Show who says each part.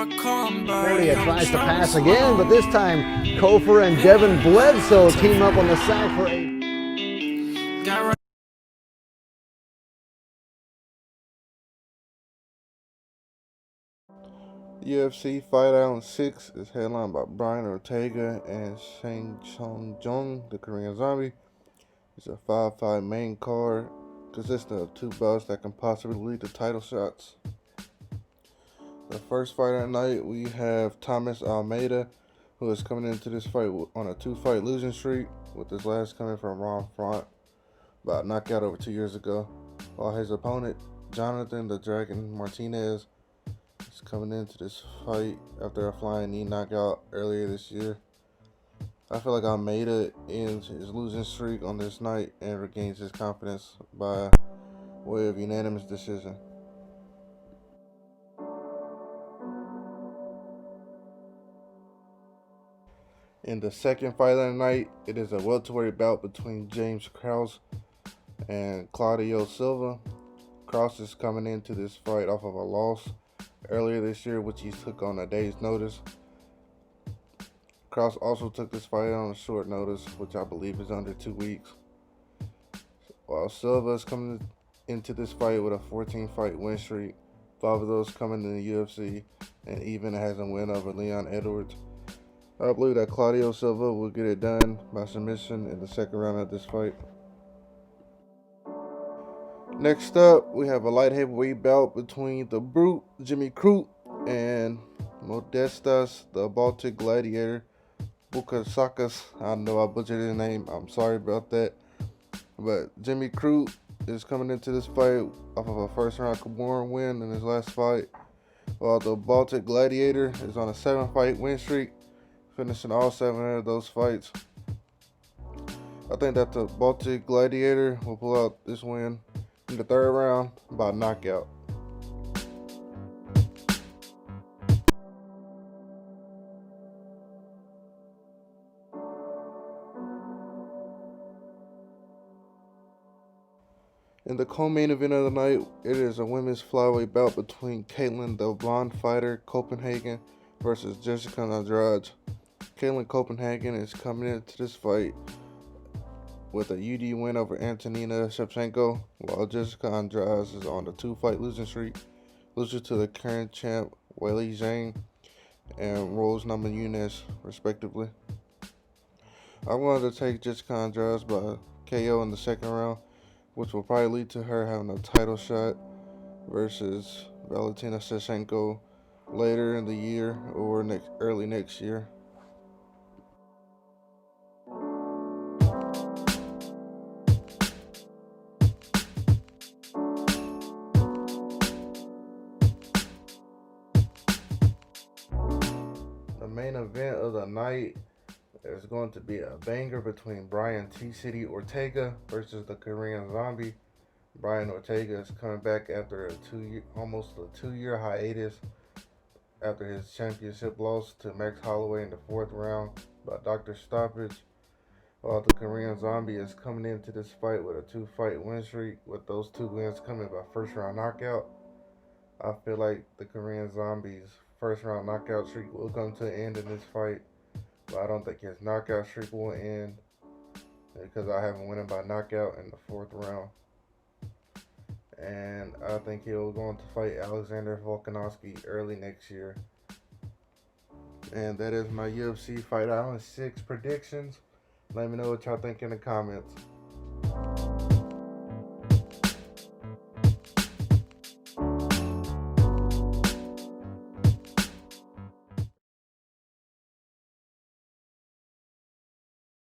Speaker 1: Cordia tries to pass again, but this time Kofor and Devin Bledsoe team up on the sack for 8.
Speaker 2: UFC Fight Island 6 is headlined by Brian Ortega and Shang Tsung Jung, the Korean Zombie. It's a 5-fight main card consisting of 2 bouts that can possibly lead to title shots. The first fight at night, we have Thomas Almeida, who is coming into this fight on a 2-fight losing streak, with his last coming from Ron Front by a knockout over 2 years ago, while his opponent, Jonathan the Dragon Martinez, is coming into this fight after a flying knee knockout earlier this year. I feel like Almeida ends his losing streak on this night and regains his confidence by way of unanimous decision. In the second fight of the night, it is a welterweight bout between James Krause and Claudio Silva. Krause is coming into this fight off of a loss earlier this year, which he took on a day's notice. Krause also took this fight on a short notice, which I believe is under 2 weeks. While Silva is coming into this fight with a 14-fight win streak, 5 of those coming in the UFC, and even has a win over Leon Edwards. I believe that Claudio Silva will get it done by submission in the second round of this fight. Next up, we have a light heavyweight bout between the Brute, Jimmy Crute, and Modestas, the Baltic Gladiator, Bukasakas. I know I butchered his name. I'm sorry about that. But Jimmy Crute is coming into this fight off of a first-round Kimura win in his last fight, while the Baltic Gladiator is on a 7-fight win streak, finishing all 7 of those fights. I think that the Baltic Gladiator will pull out this win in the 3rd round by knockout. In the co-main event of the night, it is a women's flyweight bout between Caitlin, the blonde fighter Copenhagen, versus Jessica Andrade. Caitlin Copenhagen is coming into this fight with a UD win over Antonina Shevchenko, while Jessica Andrade is on a 2-fight losing streak, losing to the current champ Weili Zhang and Rose Namajunas, respectively. I wanted to take Jessica Andrade by KO in the 2nd round, which will probably lead to her having a title shot versus Valentina Shevchenko later in the year or early next year. The main event of the night is going to be a banger between Brian T-City Ortega versus the Korean Zombie. Brian Ortega is coming back after almost a 2-year hiatus after his championship loss to Max Holloway in the 4th round by Dr. Stoppage, while the Korean Zombie is coming into this fight with a 2-fight win streak, with those 2 wins coming by first-round knockout. I feel like the Korean Zombie's first-round knockout streak will come to an end in this fight, but I don't think his knockout streak will end because I have him winning by knockout in the 4th round. And I think he'll go on to fight Alexander Volkanovski early next year. And that is my UFC Fight Island 6 predictions. Let me know what y'all think in the comments.